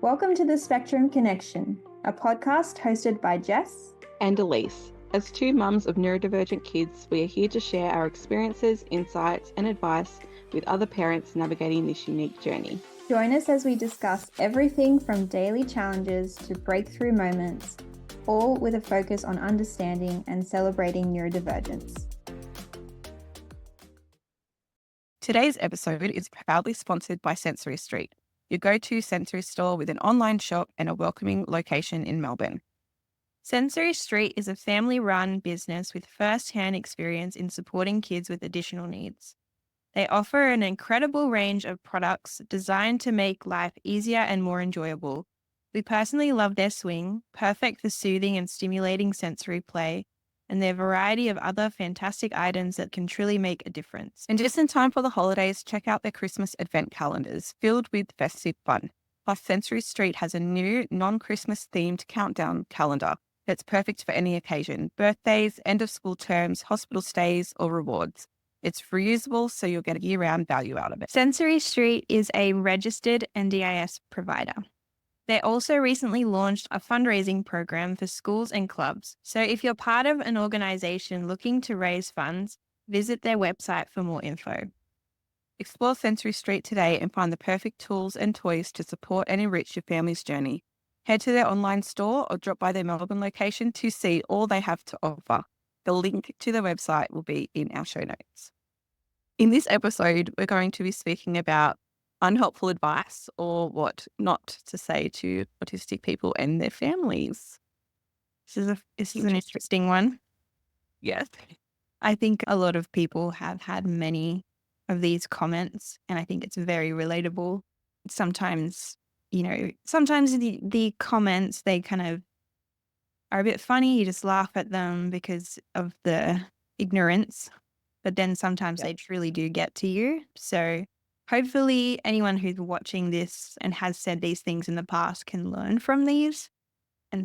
Welcome to the Spectrum Connection, a podcast hosted by Jess and Elise. As two mums of neurodivergent kids, we are here to share our experiences, insights, and advice with other parents navigating this unique journey. Join us as we discuss everything from daily challenges to breakthrough moments, all with a focus on understanding and celebrating neurodivergence. Today's episode is proudly sponsored by Sensory Street, your go-to sensory store with an online shop and a welcoming location in Melbourne. Sensory Street is a family-run business with first-hand experience in supporting kids with additional needs. They offer an incredible range of products designed to make life easier and more enjoyable. We personally love their swing, perfect for soothing and stimulating sensory play, and their variety of other fantastic items that can truly make a difference. And just in time for the holidays, check out their Christmas advent calendars filled with festive fun. Plus, Sensory Street has a new non-Christmas themed countdown calendar that's perfect for any occasion: birthdays, end of school terms, hospital stays, or rewards. It's reusable, so you'll get a year-round value out of it. Sensory Street is a registered NDIS provider. They also recently launched a fundraising program for schools and clubs. So if you're part of an organization looking to raise funds, visit their website for more info. Explore Sensory Street today and find the perfect tools and toys to support and enrich your family's journey. Head to their online store or drop by their Melbourne location to see all they have to offer. The link to the website will be in our show notes. In this episode, we're going to be speaking about unhelpful advice, or what not to say to autistic people and their families. This is an interesting one. Yes. I think a lot of people have had many of these comments, and I think it's very relatable. Sometimes, sometimes the comments, they kind of are a bit funny. You just laugh at them because of the ignorance, but then sometimes they truly do get to you. So hopefully anyone who's watching this and has said these things in the past can learn from these and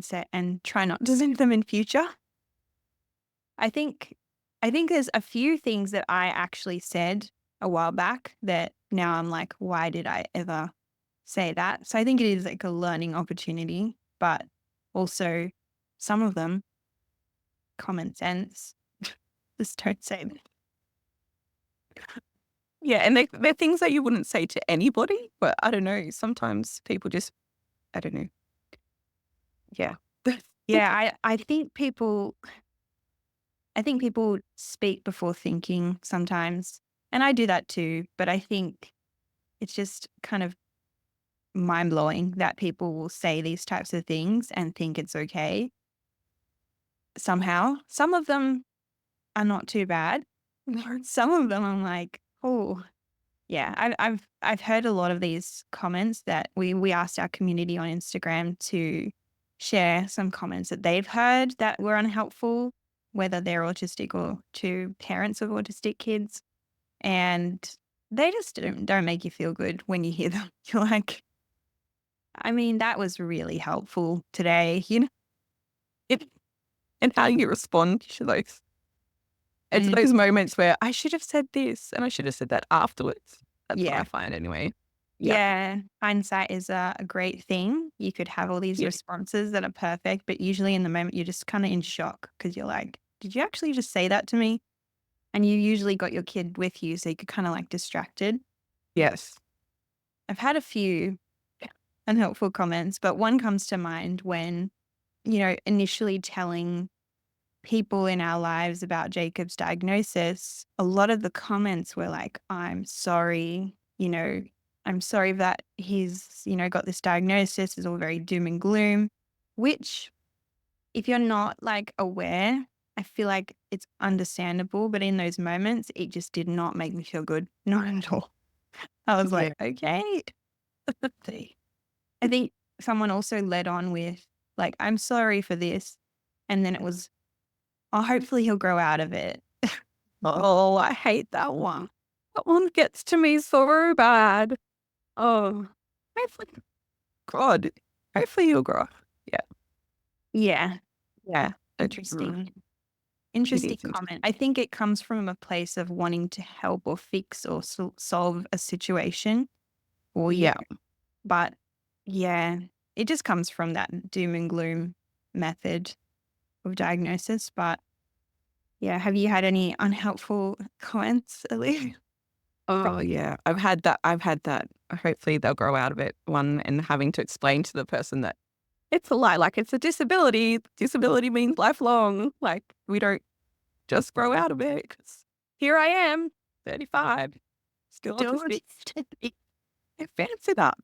try not to say them in future. I think there's a few things that I actually said a while back that now I'm like, why did I ever say that? So I think it is like a learning opportunity, but also some of them, common sense, just don't say them. Yeah, and they're things that you wouldn't say to anybody, but I don't know. Sometimes people just, I don't know. Yeah. Yeah, I think people speak before thinking sometimes, and I do that too, but I think it's just kind of mind-blowing that people will say these types of things and think it's okay somehow. Some of them are not too bad. Some of them I'm like, oh, yeah. I've heard a lot of these comments that we asked our community on Instagram to share some comments that they've heard that were unhelpful, whether they're autistic or to parents of autistic kids. And they just don't make you feel good when you hear them. You're like, I mean, that was really helpful today, and how you respond to those. It's those moments where I should have said this and I should have said that afterwards. That's what I find anyway. Yeah. Hindsight is a great thing. You could have all these responses that are perfect, but usually in the moment you're just kind of in shock because you're like, did you actually just say that to me? And you usually got your kid with you, so you could kind of like distracted. Yes. I've had a few unhelpful comments, but one comes to mind when, initially telling people in our lives about Jacob's diagnosis, a lot of the comments were like, I'm sorry, I'm sorry that he's, got this diagnosis. It's all very doom and gloom, which if you're not like aware, I feel like it's understandable. But in those moments, it just did not make me feel good. Not at all. I was like, okay. I think someone also led on with like, I'm sorry for this. And then it was, oh, hopefully he'll grow out of it. Oh, I hate that one. That one gets to me so bad. Oh, hopefully, God, hopefully he'll grow. Yeah. Yeah. Yeah. Interesting. Interesting comment. I think it comes from a place of wanting to help or fix or solve a situation. Or but Yeah, it just comes from that doom and gloom method of diagnosis. But yeah, have you had any unhelpful comments, Ellie? Oh yeah, I've had that. Hopefully they'll grow out of it. One, and having to explain to the person that it's a lie, like it's a disability. Disability means lifelong. Like we don't just grow out of it. 'Cause here I am, 35, still autistic. Fancy that.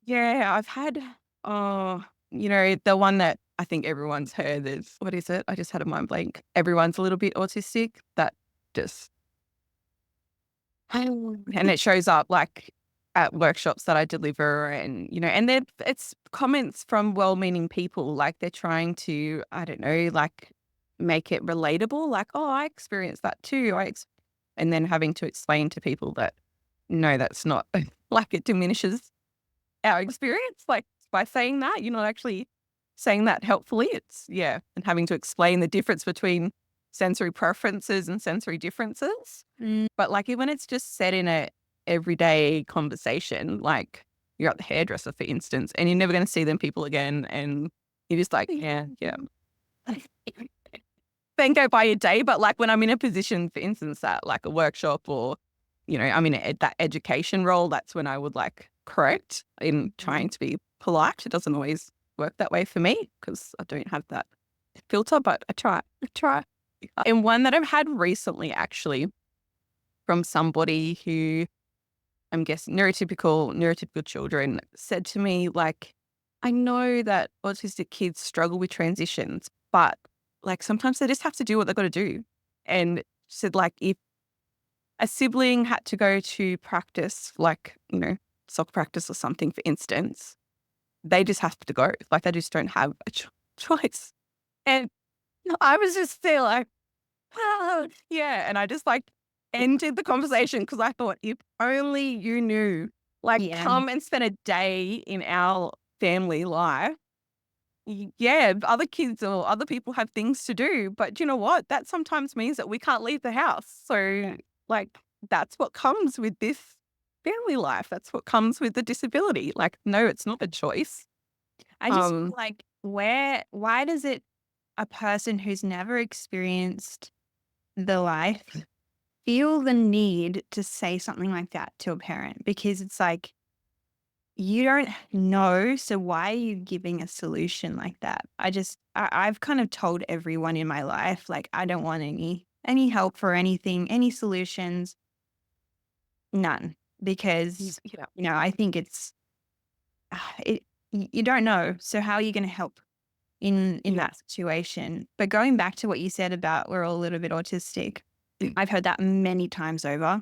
Yeah, I've had, the one that I think everyone's heard is, what is it? I just had a mind blank. Everyone's a little bit autistic. That just, and it shows up like at workshops that I deliver, and, and it's comments from well-meaning people. Like they're trying to, I don't know, like make it relatable. Like, oh, I experienced that too. And then having to explain to people that, no, that's not, like it diminishes our experience, like by saying that, you're not actually saying that helpfully. And having to explain the difference between sensory preferences and sensory differences. But like when it's just said in a everyday conversation, like you're at the hairdresser, for instance, and you're never going to see them people again. And you're just like, yeah. Then go by your day. But like when I'm in a position, for instance, at like a workshop or, I'm in that education role, that's when I would like correct in trying to be polite. It doesn't always work that way for me because I don't have that filter, but I try. And one that I've had recently, actually, from somebody who, I'm guessing neurotypical children, said to me, like, I know that autistic kids struggle with transitions, but like sometimes they just have to do what they've got to do. And said, like, if a sibling had to go to practice, like, soccer practice or something, for instance, they just have to go. Like, they just don't have a choice. And I was just there like, oh, yeah. And I just like ended the conversation because I thought, if only you knew, like, come and spend a day in our family life. Yeah, other kids or other people have things to do, but you know what? That sometimes means that we can't leave the house. So, like, that's what comes with this family life. That's what comes with the disability. Like, no, it's not a choice. I just feel like why does a person who's never experienced the life feel the need to say something like that to a parent? Because it's like, you don't know, so why are you giving a solution like that? I've kind of told everyone in my life, like, I don't want any help for anything, any solutions, none. Because, I think you don't know. So how are you going to help in that situation? But going back to what you said about we're all a little bit autistic, I've heard that many times over.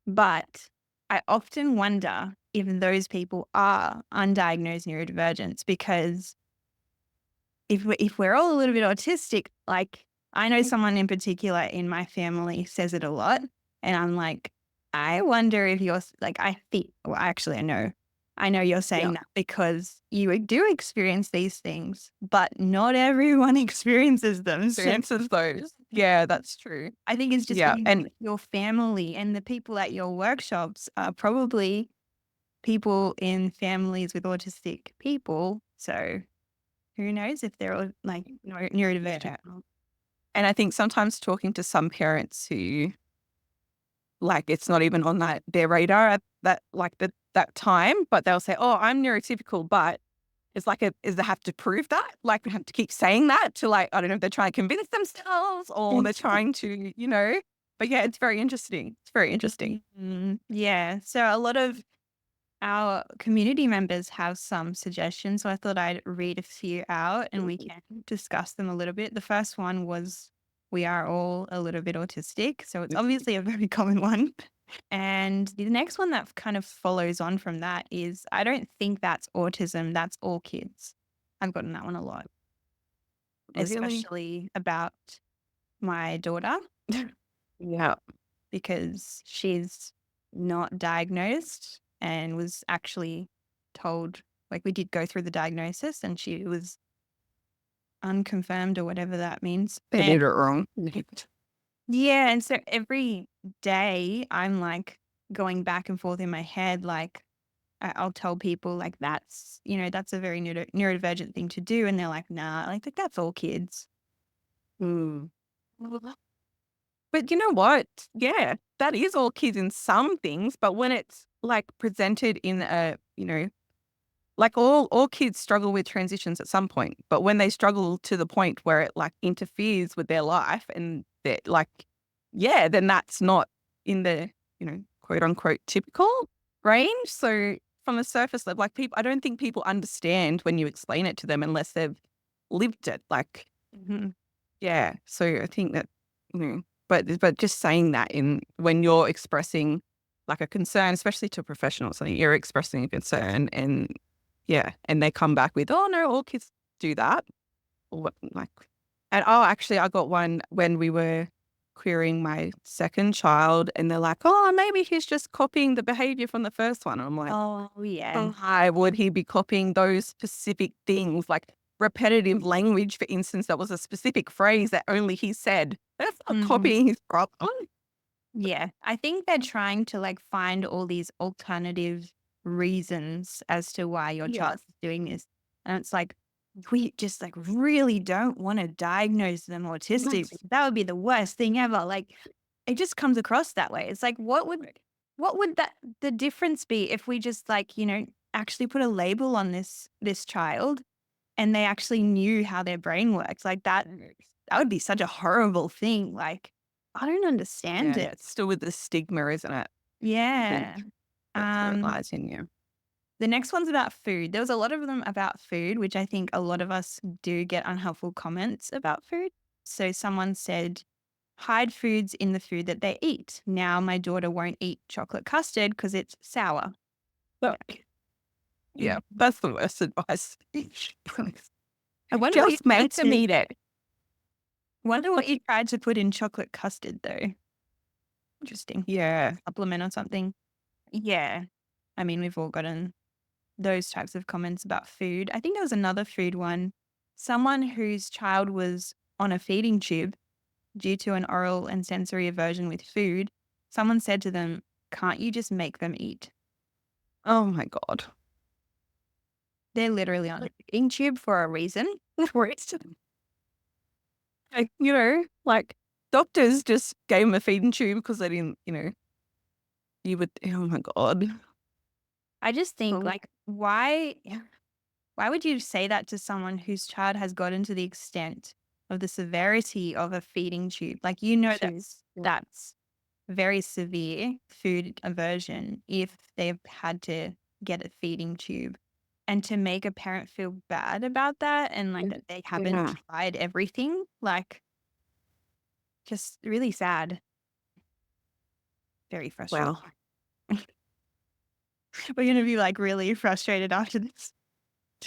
But I often wonder if those people are undiagnosed neurodivergents, because if we're all a little bit autistic, like I know someone in particular in my family says it a lot, and I'm like, I wonder if you're like, I think, well, actually, I know you're saying that because you do experience these things, but not everyone experiences them. Experiences those. Yeah, that's true. I think it's just and your family and the people at your workshops are probably people in families with autistic people. So who knows if they're all like neurodivergent. And I think sometimes talking to some parents who, like, it's not even on their radar at that time, but they'll say, "Oh, I'm neurotypical," but it's like is they have to prove that? Like, we have to keep saying that to, like, I don't know if they're trying to convince themselves or they're trying to, But yeah, it's very interesting. It's very interesting. Yeah. So a lot of our community members have some suggestions. So I thought I'd read a few out and we can discuss them a little bit. The first one was, we are all a little bit autistic. So it's obviously a very common one. And the next one that kind of follows on from that is, I don't think that's autism. That's all kids. I've gotten that one a lot, especially about my daughter. Yeah. Because she's not diagnosed and was actually told, like, we did go through the diagnosis and she was unconfirmed or whatever that means. They did it wrong. Yeah. And so every day I'm like going back and forth in my head, like, I'll tell people like that's, that's a very neurodivergent thing to do. And they're like, nah, like that's all kids. Mm. But you know what? Yeah, that is all kids in some things, but when it's like presented in a, like all kids struggle with transitions at some point, but when they struggle to the point where it like interferes with their life and they're like, yeah, then that's not in the, quote unquote typical range. So from the surface level, like I don't think people understand when you explain it to them unless they've lived it. Like, yeah. So I think that, but just saying that when you're expressing like a concern, especially to professionals, like you're expressing a concern and yeah, and they come back with, oh no, all kids do that. Or what, like, and actually I got one when we were querying my second child and they're like, oh, maybe he's just copying the behavior from the first one. And I'm like, Oh, yeah. why would he be copying those specific things, like repetitive language, for instance, that was a specific phrase that only he said? That's not copying his problem. Yeah. I think they're trying to like find all these alternative reasons as to why your child is doing this. And it's like, we just like really don't want to diagnose them autistic. Yes. That would be the worst thing ever. Like it just comes across that way. It's like, what would the difference be if we just like, actually put a label on this child and they actually knew how their brain works? Like that would be such a horrible thing. Like, I don't understand Yeah, it. it's still with the stigma, isn't it? Yeah. That's where it lies in you. The next one's about food. There was a lot of them about food, which I think a lot of us do get unhelpful comments about food. So someone said, hide foods in the food that they eat. Now my daughter won't eat chocolate custard because it's sour. Yeah, that's the worst advice. I wonder what you Just make tried them to, eat it. wonder what you tried to put in chocolate custard though. Interesting. Yeah. Supplement or something. Yeah. I mean, we've all gotten those types of comments about food. I think there was another food one. Someone whose child was on a feeding tube due to an oral and sensory aversion with food. Someone said to them, can't you just make them eat? Oh my God. They're literally on a feeding tube for a reason. Like, like doctors just gave him a feeding tube because they didn't, you would, oh my God. I just think like why would you say that to someone whose child has gotten to the extent of the severity of a feeding tube? Like that's very severe food aversion if they've had to get a feeding tube. And to make a parent feel bad about that and like that they haven't tried everything, like just really sad. Very frustrating. Well, We're going to be like really frustrated after this.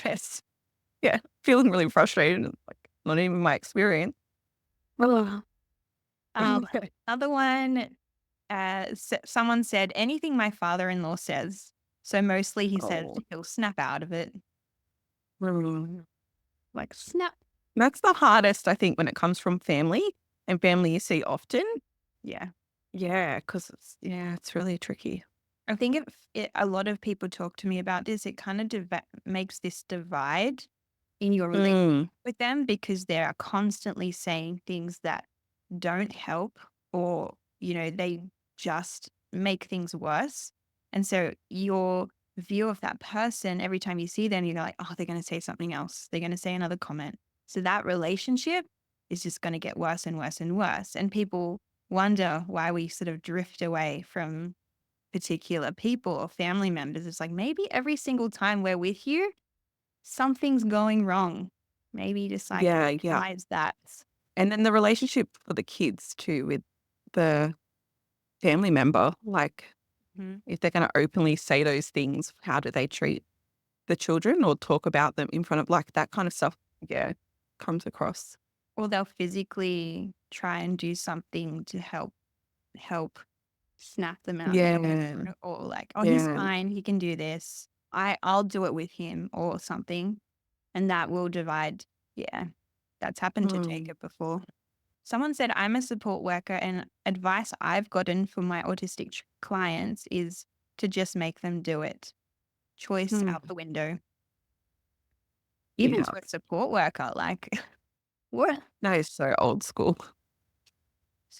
yes. Yeah. Feeling really frustrated. Like, not even my experience. Another one, someone said, anything my father-in-law says. So mostly he says he'll snap out of it. Like snap. That's the hardest, I think, when it comes from family and family you see often. Yeah. Yeah, because it's really tricky. I think if a lot of people talk to me about this, it kind of makes this divide in your relationship with them because they are constantly saying things that don't help or, they just make things worse. And so your view of that person, every time you see them, you're like, oh, they're going to say something else. They're going to say another comment. So that relationship is just going to get worse and worse and worse. And people wonder why we sort of drift away from particular people or family members. It's like maybe every single time we're with you, something's going wrong. Maybe just like realize that. And then the relationship for the kids too with the family member, like if they're going to openly say those things, how do they treat the children or talk about them in front of like that kind of stuff? Yeah, comes across. Or they'll physically try and do something to help snap them out. Yeah. Or like, oh, he's fine. He can do this. I'll do it with him or something. And that will divide. Yeah, that's happened to Jacob before. Someone said, I'm a support worker and advice I've gotten for my autistic clients is to just make them do it. choice Hmm. out the window. Even Yeah. to a support worker, like what? That is so old school.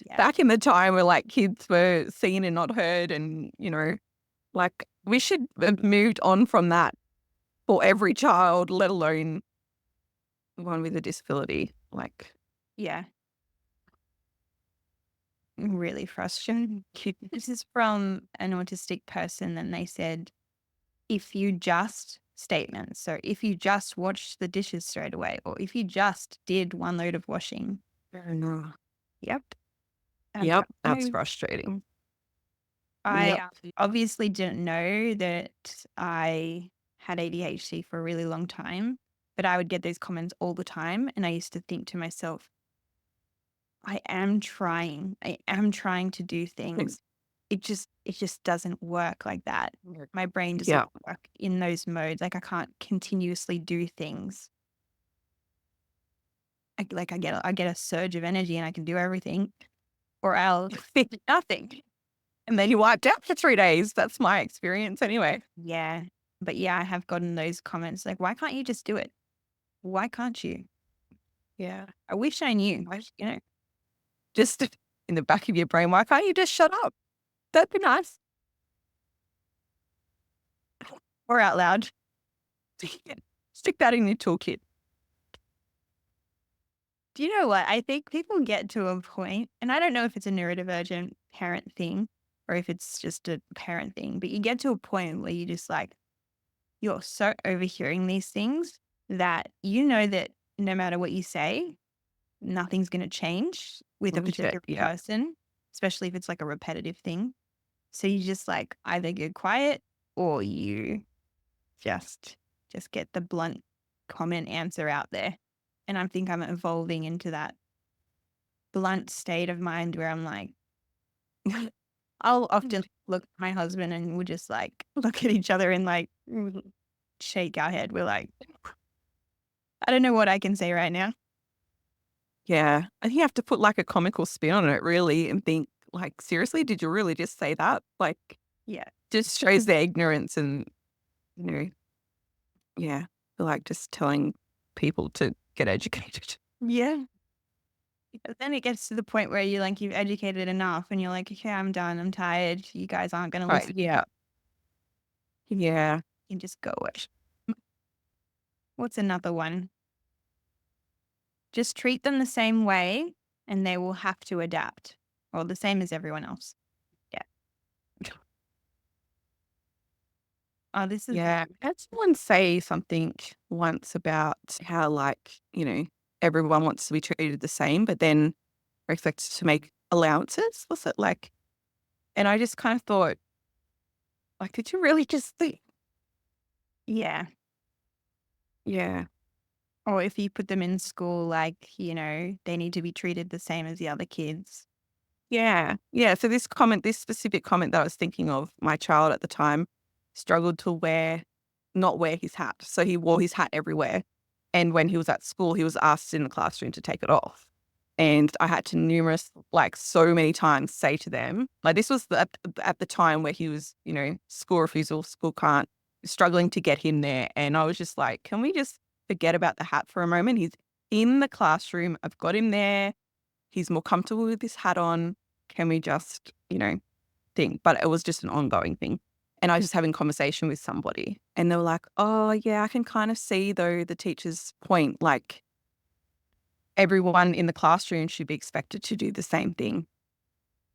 Yeah. Back in the time where like kids were seen and not heard, and like we should have moved on from that for every child, let alone one with a disability. Like, Yeah. Really frustrating. This is from an autistic person, and they said, if you just statements. So if you just washed the dishes straight away, or if you just did one load of washing. no. Yep. Yep, that's No, frustrating. I Yep. obviously didn't know that I had ADHD for a really long time, but I would get those comments all the time. And I used to think to myself, I am trying to do things. It just doesn't work like that. My brain doesn't Yeah. work in those modes. Like I can't continuously do things. I get a surge of energy and I can do everything, or else nothing. And then you wiped out for 3 days. That's my experience anyway. Yeah. But yeah, I have gotten those comments like, why can't you just do it? Why can't you? Yeah. I wish I knew. Just in the back of your brain, why can't you just shut up? That'd be nice. Or out loud. Stick that in your toolkit. Do you know what? I think people get to a point, and I don't know if it's a neurodivergent parent thing or if it's just a parent thing, but you get to a point where you just like, you're so overhearing these things that you know that no matter what you say, nothing's going to change with a particular Yeah. person, especially if it's like a repetitive thing. So you just like either get quiet or you just get the blunt comment answer out there. And I think I'm evolving into that blunt state of mind where I'm like, I'll often look at my husband and we'll just like look at each other and like shake our head. We're like, I don't know what I can say right now. Yeah. And you have to put like a comical spin on it, really, and think, like, seriously, did you really just say that? Like, Yeah. just shows their ignorance and, yeah, like just telling people to get educated. Yeah. But then it gets to the point where you like, you've educated enough and you're like, okay, I'm done. I'm tired. You guys aren't going to Right. listen. Yeah. Yeah. You just go away. What's another one? Just treat them the same way and they will have to adapt, or the same as everyone else. Yeah. Oh, this is Yeah. I had someone say something once about how, like, everyone wants to be treated the same, but then expected to make allowances. Was it like, and I just kind of thought, like, did you really just think? yeah. Yeah. Or if you put them in school, like, they need to be treated the same as the other kids. Yeah. Yeah. So this specific comment that I was thinking of, my child at the time struggled to not wear his hat. So he wore his hat everywhere. And when he was at school, he was asked in the classroom to take it off. And I had to so many times say to them, like, this was at the time where he was, school refusal, school can't, struggling to get him there. And I was just like, can we just forget about the hat for a moment? He's in the classroom. I've got him there. He's more comfortable with his hat on. Can we just, think? But it was just an ongoing thing. And I was just having conversation with somebody and they were like, oh, yeah, I can kind of see, though, the teacher's point. Like, everyone in the classroom should be expected to do the same thing.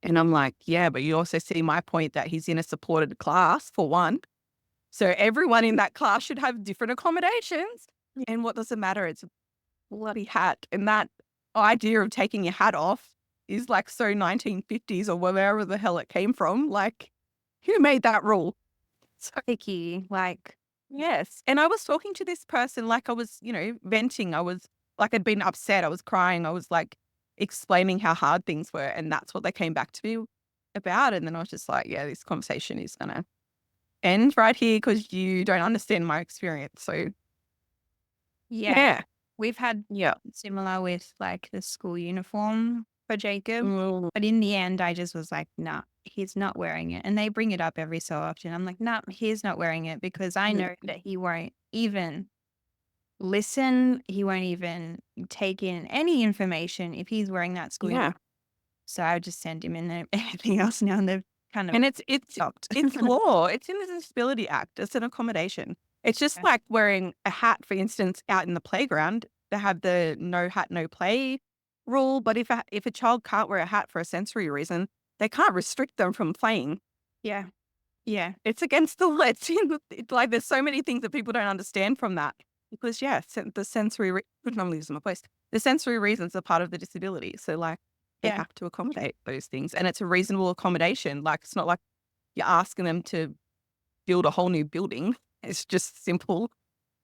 And I'm like, yeah, but you also see my point that he's in a supported class, for one. So everyone in that class should have different accommodations. And what does it matter? It's a bloody hat. And that idea of taking your hat off is like so 1950s or wherever the hell it came from. Like, who made that rule? So, Picky, like, yes. And I was talking to this person like I was, venting. I was like, I'd been upset. I was crying. I was like explaining how hard things were. And that's what they came back to me about. And then I was just like, yeah, this conversation is going to end right here because you don't understand my experience. So, yeah. we've had Yeah. similar with like the school uniform for Jacob. Mm, But in the end, I just was like, nah, he's not wearing it. And they bring it up every so often. I'm like, no, he's not wearing it because I know that he won't even listen. He won't even take in any information if he's wearing that school Yeah. uniform. So I would just send him in there. Everything else now, and they've kind of And it's stopped. law. It's in the Disability Act. It's an accommodation. It's just Yeah. like wearing a hat, for instance, out in the playground. They have the no hat, no play rule. But if a child can't wear a hat for a sensory reason, they can't restrict them from playing. Yeah. Yeah. It's against the law. Like there's so many things that people don't understand from that. Because the sensory I'm losing my voice. The sensory reasons are part of the disability. So like they Yeah. have to accommodate those things, and it's a reasonable accommodation. Like it's not like you're asking them to build a whole new building. It's just simple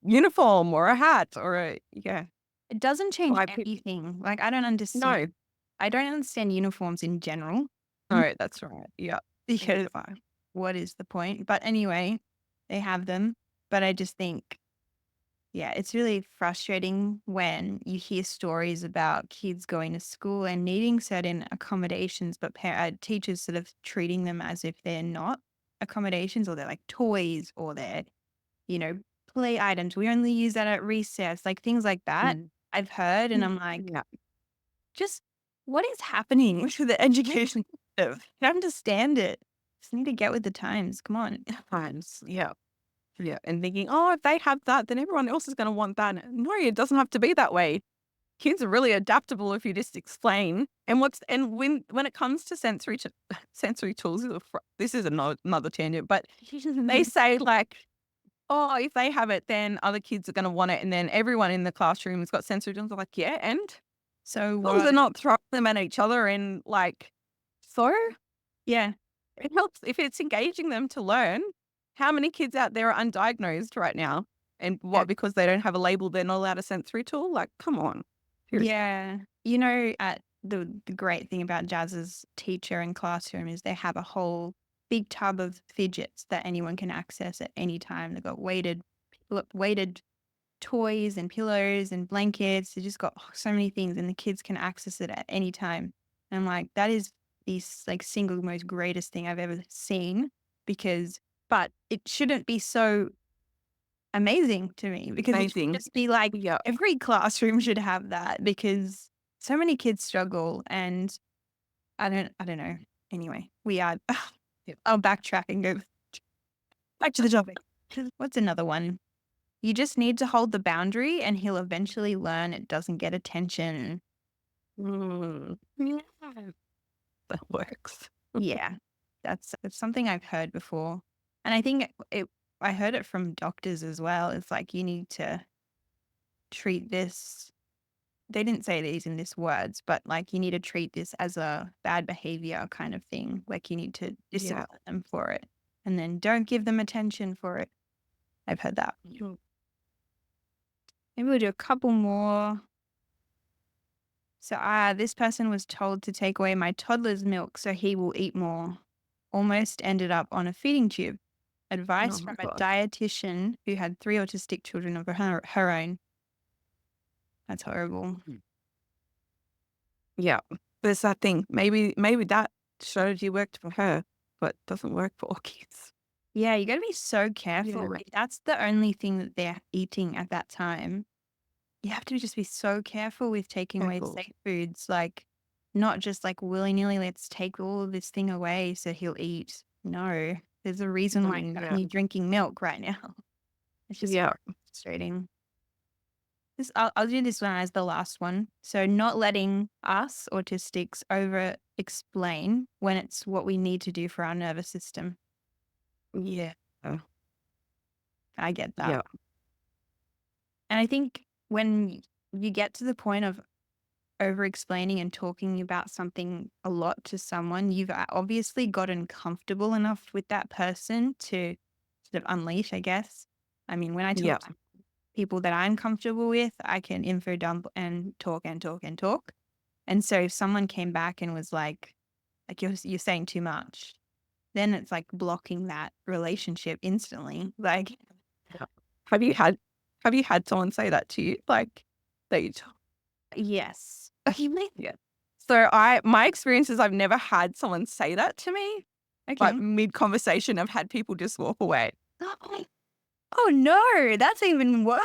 uniform or a hat or It doesn't change Why peop- anything. Like, I don't understand. no, I don't understand uniforms in general. no, that's right. Yeah. Because what is the point? But anyway, they have them. But I just think, yeah, it's really frustrating when you hear stories about kids going to school and needing certain accommodations, but teachers sort of treating them as if they're not accommodations, or they're like toys, or they're, play items. We only use that at recess, like things like that. I've heard, and I'm like, Yeah. just what is happening to the education system? I don't understand it. Just need to get with the times. Come on. Times. Yeah. Yeah. And thinking, oh, if they have that, then everyone else is going to want that. No, it doesn't have to be that way. Kids are really adaptable if you just explain. And when it comes to sensory tools, this is another tangent, but they say like, oh, if they have it, then other kids are going to want it. And then everyone in the classroom has got sensory tools. I'm like, yeah, and So they're not throwing them at each other and like, so yeah, it helps if it's engaging them to learn. How many kids out there are undiagnosed right now? And what, because they don't have a label, they're not allowed a sensory tool? Like, come on. Seriously. yeah. At the great thing about Jazz's teacher and classroom is they have a whole big tub of fidgets that anyone can access at any time. They've got weighted toys and pillows and blankets. They just got so many things, and the kids can access it at any time. And I'm like, that is the like single most greatest thing I've ever seen, but it shouldn't be so amazing to me, because it should just be like, Yeah. every classroom should have that, because so many kids struggle, and I don't know. Anyway, I'll backtrack and go back to the topic. What's another one? You just need to hold the boundary and he'll eventually learn it doesn't get attention. Yeah. That works. Yeah, that's something I've heard before. And I think I heard it from doctors as well. It's like, you need to treat this. They didn't say these in these words, but like, you need to treat this as a bad behavior kind of thing. Like, you need to discipline them for it, and then don't give them attention for it. I've heard that. Maybe we'll do a couple more. So this person was told to take away my toddler's milk so he will eat more. Almost ended up on a feeding tube. Advice from a dietitian who had 3 autistic children of her own. That's horrible. Yeah. There's that thing. Maybe that strategy worked for her, but doesn't work for all kids. Yeah, you got to be so careful. Yeah. If that's the only thing that they're eating at that time, you have to just be so careful with taking away safe foods. Like, not just like willy-nilly, let's take all of this thing away so he'll eat. No, there's a reason why he's only drinking milk right now. It's just frustrating. I'll do this one as the last one. So, not letting us autistics over explain when it's what we need to do for our nervous system. Yeah. I get that. Yeah. And I think when you get to the point of over explaining and talking about something a lot to someone, you've obviously gotten comfortable enough with that person to sort of unleash, I guess. I mean, when I talk to people that I'm comfortable with, I can info dump and talk and talk and talk. And so if someone came back and was like you're saying too much, then it's like blocking that relationship instantly. Like, have you had someone say that to you? Like, that you yes. Yeah. So my experience is I've never had someone say that to me. Okay. But mid-conversation, I've had people just walk away. Oh no, that's even worse.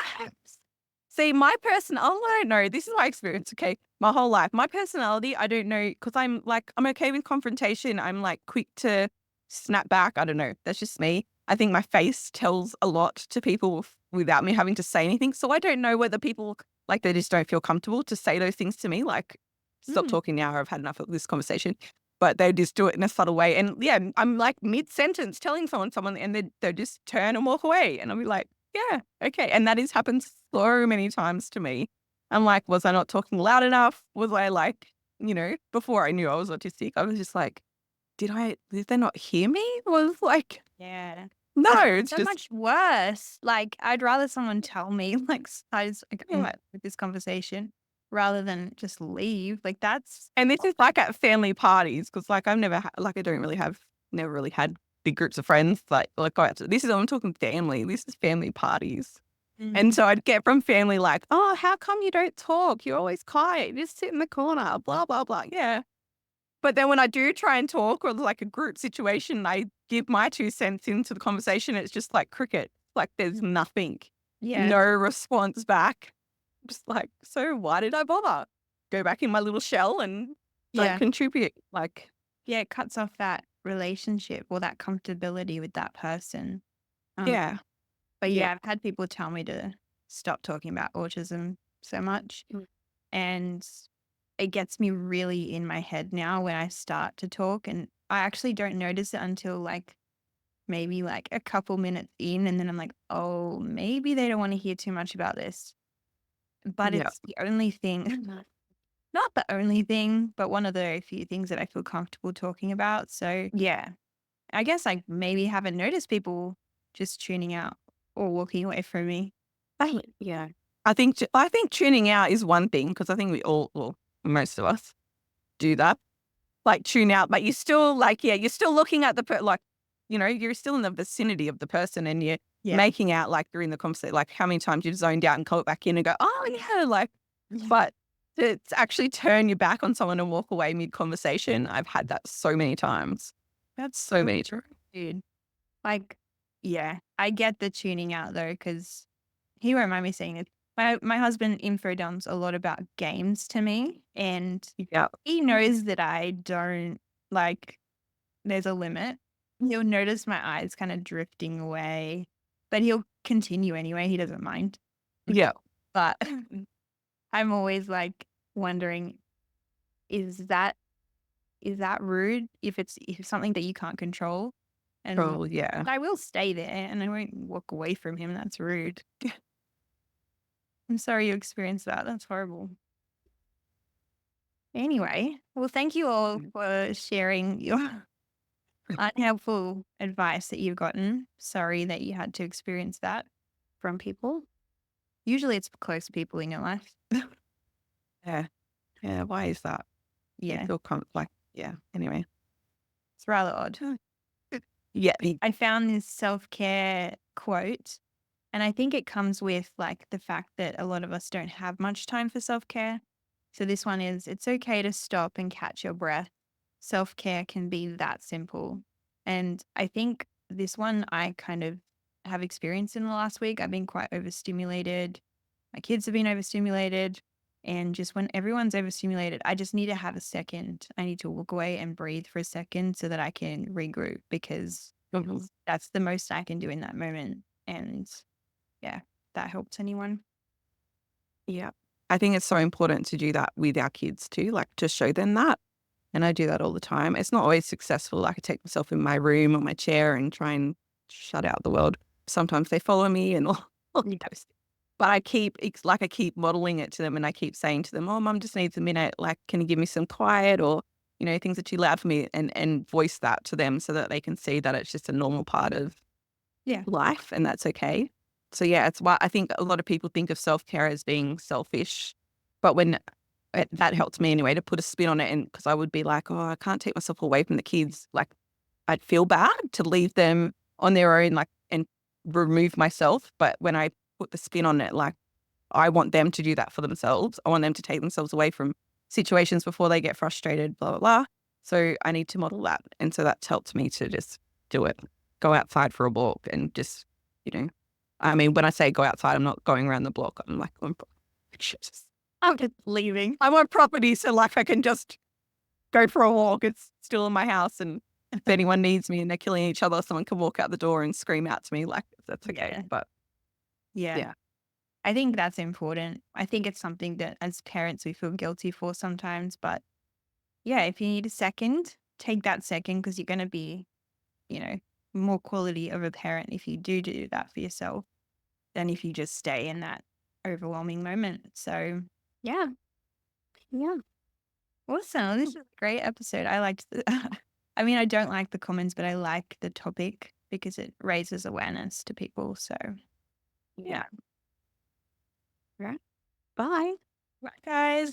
See, my personality, I don't know. This is my experience, okay? My whole life. My personality, I don't know, because I'm okay with confrontation. I'm like quick to snap back. I don't know. That's just me. I think my face tells a lot to people without me having to say anything. So I don't know whether people, like, they just don't feel comfortable to say those things to me. Like, stop talking now, or I've had enough of this conversation. But they just do it in a subtle way. And yeah, I'm like mid-sentence telling someone, and they just turn and walk away. And I'll be like, yeah, okay. And that has happened so many times to me. I'm like, was I not talking loud enough? Was I like, before I knew I was autistic, I was just like, did they not hear me? Was like, Yeah. no, it's So just, much worse. Like, I'd rather someone tell me, like, yeah. with this conversation rather than just leave. Like, that's, And this is like at family parties, because like I've never, never really had big groups of friends. Go out to, I'm talking family. This is family parties. And so I'd get from family like, oh, how come you don't talk? You're always quiet. You just sit in the corner, blah, blah, blah. Yeah. But then when I do try and talk, or like a group situation, I give my 2 cents into the conversation. It's just like cricket. Like there's nothing, yeah. no response back. Just like, so why did I bother? Go back in my little shell and don't contribute. Like, Yeah, it cuts off that relationship or that comfortability with that person. yeah. But yeah, I've had people tell me to stop talking about autism so much. And it gets me really in my head now when I start to talk. And I actually don't notice it until like maybe like a couple minutes in. And then I'm like, oh, maybe they don't want to hear too much about this. But Yeah. it's the only thing, not the only thing, but one of the few things that I feel comfortable talking about. So yeah, I guess I maybe haven't noticed people just tuning out or walking away from me. Yeah. I think tuning out is one thing, because I think we all, well, most of us do that. Like tune out, but you're still like, you're still looking at you're still in the vicinity of the person, and you're making out like you're in the conversation. Like how many times you've zoned out and come back in and go, oh yeah, like, but to actually turn your back on someone and walk away mid-conversation, I've had that so many times. That's so many times. Dude, like, yeah, I get the tuning out though, because he won't mind me saying it. My husband info dumps a lot about games to me, and Yeah. he knows that I don't like, there's a limit. He'll notice my eyes kind of drifting away, but he'll continue anyway. He doesn't mind. Yeah. But I'm always like wondering, is that rude if it's something that you can't control? And Oh yeah. I will stay there and I won't walk away from him. That's rude. I'm sorry you experienced that. That's horrible. Anyway, well, thank you all for sharing your unhelpful advice that you've gotten. Sorry that you had to experience that from people. Usually it's close people in your life. Yeah. Yeah. Why is that? Yeah, Anyway. it's rather odd. Yeah. I found this self-care quote, and I think it comes with like the fact that a lot of us don't have much time for self-care. So this one is, it's okay to stop and catch your breath. Self-care can be that simple. And I think this one I kind of have experienced in the last week. I've been quite overstimulated. My kids have been overstimulated. And just when everyone's overstimulated, I just need to have a second. I need to walk away and breathe for a second so that I can regroup, because that's the most I can do in that moment. And yeah, that helps anyone. Yeah. I think it's so important to do that with our kids too, like to show them that. And I do that all the time. It's not always successful. Like I take myself in my room or my chair and try and shut out the world. Sometimes they follow me and all those. But I keep modeling it to them, and I keep saying to them, oh, mum just needs a minute. Like, can you give me some quiet, or, things are too loud for me, and voice that to them so that they can see that it's just a normal part of life, and that's okay. So yeah, it's why I think a lot of people think of self-care as being selfish, but that helped me anyway to put a spin on it, and because I would be like, oh, I can't take myself away from the kids. Like I'd feel bad to leave them on their own, like, and remove myself. But when I put the spin on it, like I want them to do that for themselves. I want them to take themselves away from situations before they get frustrated, blah, blah, blah. So I need to model that. And so that's helped me to just do it. Go outside for a walk and just, I mean, when I say go outside, I'm not going around the block. I'm like, I'm just leaving. I'm on property, so like I can just go for a walk. It's still in my house. And if anyone needs me and they're killing each other, someone can walk out the door and scream out to me like, that's okay. Yeah. But Yeah. I think that's important. I think it's something that as parents we feel guilty for sometimes. But yeah, if you need a second, take that second because you're going to be, more quality of a parent if you do that for yourself than if you just stay in that overwhelming moment. So yeah. Yeah. Awesome. This is a great episode. I liked I mean, I don't like the comments, but I like the topic because it raises awareness to people. So yeah. right. Bye. Right, guys.